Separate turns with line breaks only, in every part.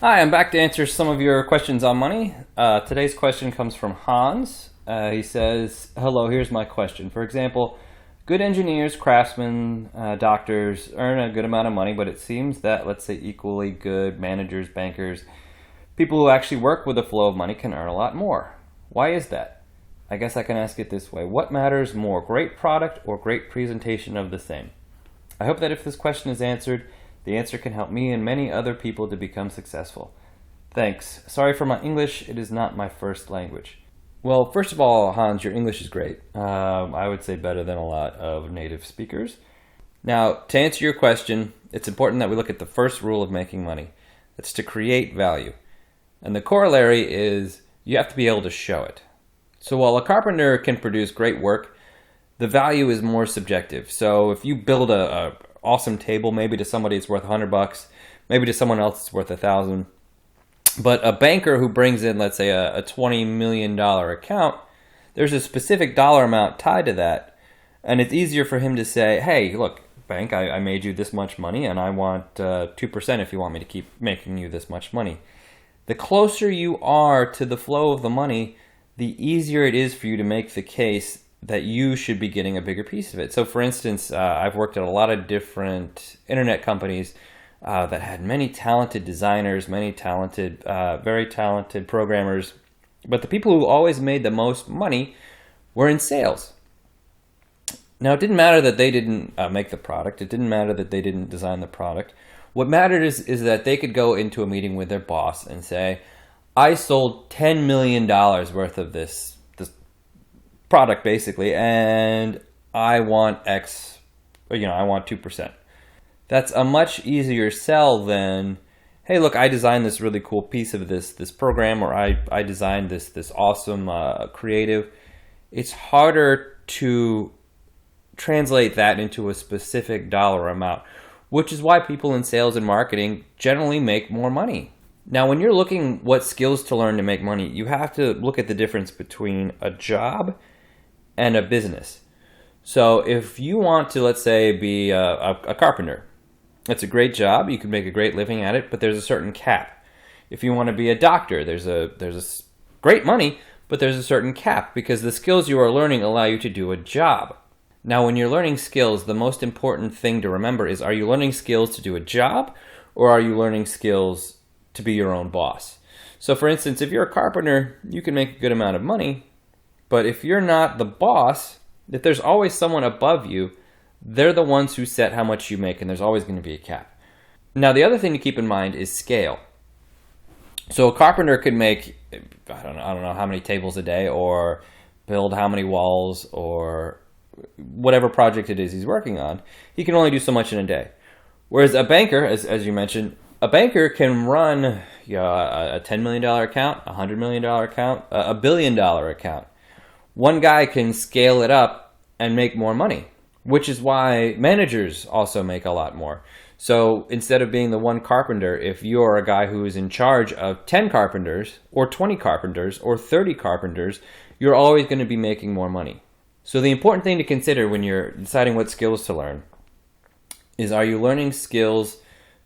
Hi, I'm back to answer some of your questions on money. Today's question comes from Hans. He says, hello, here's my question. For example, good engineers, craftsmen, doctors earn a good amount of money, but it seems that, let's say, equally good managers, bankers, people who actually work with the flow of money can earn a lot more. Why is that? I guess I can ask it this way. What matters more, great product or great presentation of the same? I hope that if this question is answered, the answer can help me and many other people to become successful. Thanks. Sorry for my English. It is not my first language. Well, first of all, Hans, your English is great. I would say better than a lot of native speakers. Now, to answer your question, it's important that we look at the first rule of making money. It's to create value. And the corollary is you have to be able to show it. So while a carpenter can produce great work, the value is more subjective. So if you build a awesome table, maybe to somebody it's worth $100, maybe to someone else it's worth $1,000. But a banker who brings in, let's say, a $20 million account, there's a specific dollar amount tied to that. And it's easier for him to say, hey, look, bank, I made you this much money and I want 2% if you want me to keep making you this much money. The closer you are to the flow of the money, the easier it is for you to make the case that you should be getting a bigger piece of it. So for instance, I've worked at a lot of different internet companies that had many talented designers, many talented, very talented programmers. But the people who always made the most money were in sales. Now, it didn't matter that they didn't make the product. It didn't matter that they didn't design the product. What mattered is that they could go into a meeting with their boss and say, I sold $10 million worth of this product basically, and I want X, I want 2%. That's a much easier sell than, hey, look, I designed this really cool piece of this program, or I designed this awesome creative. It's harder to translate that into a specific dollar amount, which is why people in sales and marketing generally make more money. Now, when you're looking what skills to learn to make money, you have to look at the difference between a job and a business. So if you want to, let's say, be a carpenter, it's a great job. You can make a great living at it, but there's a certain cap. If you want to be a doctor, there's a great money, but there's a certain cap because the skills you are learning allow you to do a job. Now, when you're learning skills, the most important thing to remember is, are you learning skills to do a job, or are you learning skills to be your own boss? So for instance, if you're a carpenter, you can make a good amount of money, but if you're not the boss, if there's always someone above you, they're the ones who set how much you make, and there's always going to be a cap. Now, the other thing to keep in mind is scale. So a carpenter could make, I don't know how many tables a day, or build how many walls, or whatever project it is he's working on. He can only do so much in a day. Whereas a banker, as you mentioned, a banker can run a $10 million account, a $100 million account, a $1 billion account. One guy can scale it up and make more money, which is why managers also make a lot more. So instead of being the one carpenter, if you're a guy who is in charge of 10 carpenters or 20 carpenters or 30 carpenters, you're always going to be making more money. So the important thing to consider when you're deciding what skills to learn is, are you learning skills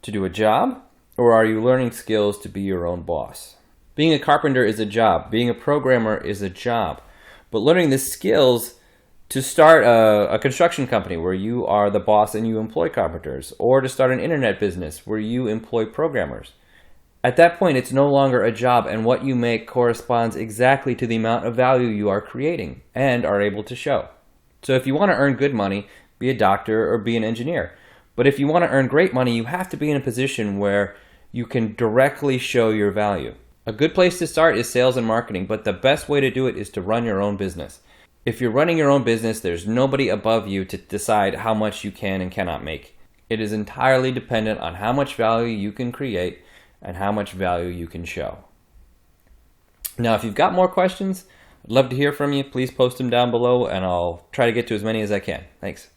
to do a job, or are you learning skills to be your own boss? Being a carpenter is a job. Being a programmer is a job. But learning the skills to start a construction company where you are the boss and you employ carpenters, or to start an internet business where you employ programmers. At that point, it's no longer a job, and what you make corresponds exactly to the amount of value you are creating and are able to show. So if you want to earn good money, be a doctor or be an engineer. But if you want to earn great money, you have to be in a position where you can directly show your value. A good place to start is sales and marketing, but the best way to do it is to run your own business. If you're running your own business, there's nobody above you to decide how much you can and cannot make. It is entirely dependent on how much value you can create and how much value you can show. Now, if you've got more questions, I'd love to hear from you. Please post them down below, and I'll try to get to as many as I can. Thanks.